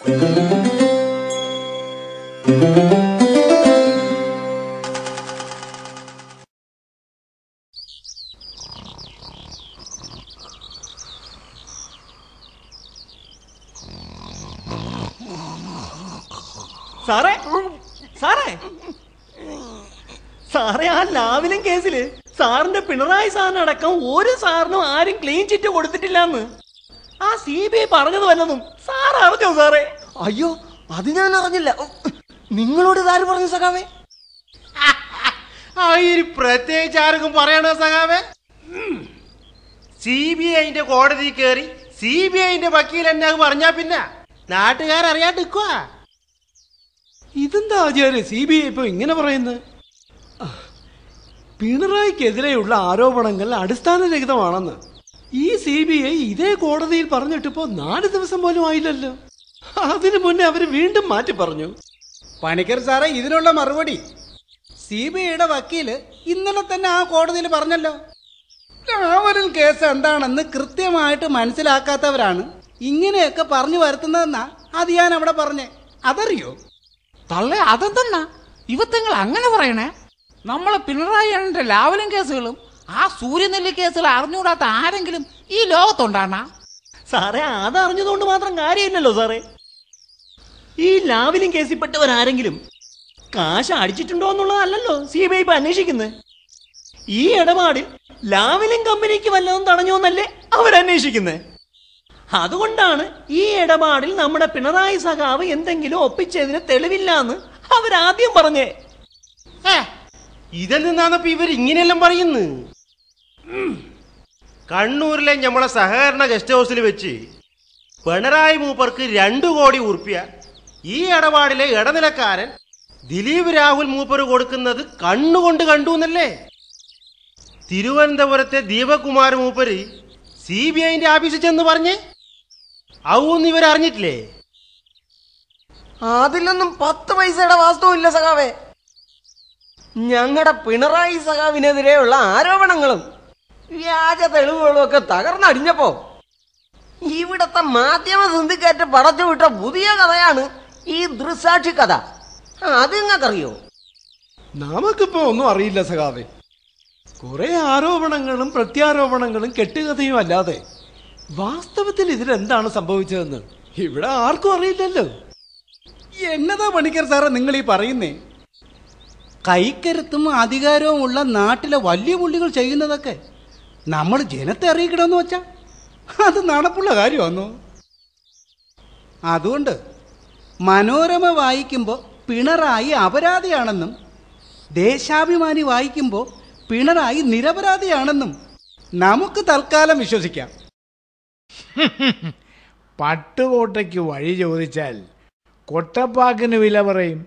സാറേ സാറേ സാറേ, ആ ലാവലിൻ കേസില് സാറിന്റെ പിണറായി സാറിന് അടക്കം ഒരു സാറിനും ആരും ക്ലീൻ ചിറ്റ് കൊടുത്തിട്ടില്ലെന്ന് ആ CBI പറഞ്ഞത് വല്ലതും സാർ അറിഞ്ഞോ സാറേ? അയ്യോ, അത് ഞാൻ അറിഞ്ഞില്ല. നിങ്ങളോട് ഇതാര് പറഞ്ഞു സഖാവേ? പ്രത്യേകിച്ച് ആർക്കും പറയണോ സഖാവേ? CBIന്റെ കോടതി കയറി CBIന്റെ വക്കീൽ എന്നെ പറഞ്ഞാ പിന്നെ നാട്ടുകാരറിയാണ്ട് നിൽക്കുക. ഇതെന്താ ആചാര്യ CBI ഇപ്പൊ ഇങ്ങനെ പറയുന്നത്? പിണറായിക്കെതിരെയുള്ള ആരോപണങ്ങൾ അടിസ്ഥാനരഹിതമാണെന്ന് ഈ CBI ഇതേ കോടതിയിൽ പറഞ്ഞിട്ടിപ്പോ 4 ദിവസം പോലും ആയില്ലല്ലോ. അതിനു മുന്നേ അവര് വീണ്ടും മാറ്റി പറഞ്ഞു. പണിക്കർ സാറേ, ഇതിനുള്ള മറുപടി CBIയുടെ വക്കീല് ഇന്നലെ തന്നെ ആ കോടതിയിൽ പറഞ്ഞല്ലോ. ലാവലിൻ കേസ് എന്താണെന്ന് കൃത്യമായിട്ട് മനസ്സിലാക്കാത്തവരാണ് ഇങ്ങനെയൊക്കെ പറഞ്ഞു വരുത്തുന്നതെന്നാ അത് ഞാൻ അവിടെ പറഞ്ഞേ. അതറിയോ? തള്ളേ, അതെന്തെന്നാ ഇവത്തങ്ങൾ അങ്ങനെ പറയണേ? നമ്മളെ പിണറായി അണ്ണന്റെ ലാവലിൻ കേസുകളും ആ സൂര്യനെല്ലി കേസുകൾ അറിഞ്ഞുകൂടാത്ത ആരെങ്കിലും ഈ ലോകത്തുണ്ടാണ? സാറേ, അതറിഞ്ഞതുകൊണ്ട് മാത്രം കാര്യമില്ലല്ലോ സാറേ. ഈ ലാവലിൻ കേസിൽപ്പെട്ടവരാരെങ്കിലും കാശ് അടിച്ചിട്ടുണ്ടോ എന്നുള്ളതല്ലല്ലോ CBI ഇപ്പൊ അന്വേഷിക്കുന്നത്. ഈ ഇടപാടിൽ ലാവലിൻ കമ്പനിക്ക് വല്ലതും തടഞ്ഞോന്നല്ലേ അവരന്വേഷിക്കുന്നത്. അതുകൊണ്ടാണ് ഈ ഇടപാടിൽ നമ്മുടെ പിണറായി സഖാവ് എന്തെങ്കിലും ഒപ്പിച്ചതിന് തെളിവില്ലാന്ന് അവരാദ്യം പറഞ്ഞേ. ഇതിൽ നിന്നാണപ്പോ ഇവർ ഇങ്ങനെയെല്ലാം പറയുന്നു. കണ്ണൂരിലെ നമ്മളെ സഹകരണ ഗസ്റ്റ് ഹൗസിൽ വെച്ച് പിണറായി മൂപ്പർക്ക് 2 കോടി ഉറുപ്പ്യ ഈ ഇടപാടിലെ ഇടനിലക്കാരൻ ദിലീപ് രാഹുൽ മൂപ്പർ കൊടുക്കുന്നത് കണ്ണുകൊണ്ട് കണ്ടു എന്നല്ലേ തിരുവനന്തപുരത്തെ ദീപകുമാർ മൂപ്പര് CBIന്റെ ഓഫീസിൽ ചെന്ന് പറഞ്ഞേ. അതൊന്നും ഇവരറിഞ്ഞിട്ടില്ലേ? അതിലൊന്നും 10 പൈസയുടെ വാസ്തവമില്ല സഖാവേ. ഞങ്ങളുടെ പിണറായി സഖാവിനെതിരെയുള്ള ആരോപണങ്ങളും വ്യാജ തെളിവുകളും ഒക്കെ തകർന്നടിഞ്ഞപ്പോ ഇവിടത്തെ മാധ്യമ സിന്ധിക്കേറ്റ് പടച്ചുവിട്ട പുതിയ കഥയാണ് ഈ ദൃസാക്ഷി കഥ. അത് നിങ്ങൾക്കറിയോ? നമുക്കിപ്പോ ഒന്നും അറിയില്ല സഖാവേ. കുറെ ആരോപണങ്ങളും പ്രത്യാരോപണങ്ങളും കെട്ടുകഥയും അല്ലാതെ വാസ്തവത്തിൽ ഇതിലെന്താണ് സംഭവിച്ചതെന്ന് ഇവിടെ ആർക്കും അറിയില്ലല്ലോ. എന്നതാ പണിക്കർ സാറേ നിങ്ങൾ ഈ പറയുന്നേ? കൈക്കരുത്തും അധികാരവും ഉള്ള നാട്ടിലെ വലിയ പുള്ളികൾ ചെയ്യുന്നതൊക്കെ നമ്മൾ ജനത്തെ അറിയിക്കണമെന്ന് വെച്ചാ അത് നടപ്പുള്ള കാര്യമാണോ? അതുകൊണ്ട് മനോരമ വായിക്കുമ്പോൾ പിണറായി അപരാധിയാണെന്നും ദേശാഭിമാനി വായിക്കുമ്പോൾ പിണറായി നിരപരാധിയാണെന്നും നമുക്ക് തൽക്കാലം വിശ്വസിക്കാം. പട്ടുകോട്ടയ്ക്ക് വഴി ചോദിച്ചാൽ കൊട്ടപ്പാക്കിന് വില പറയും.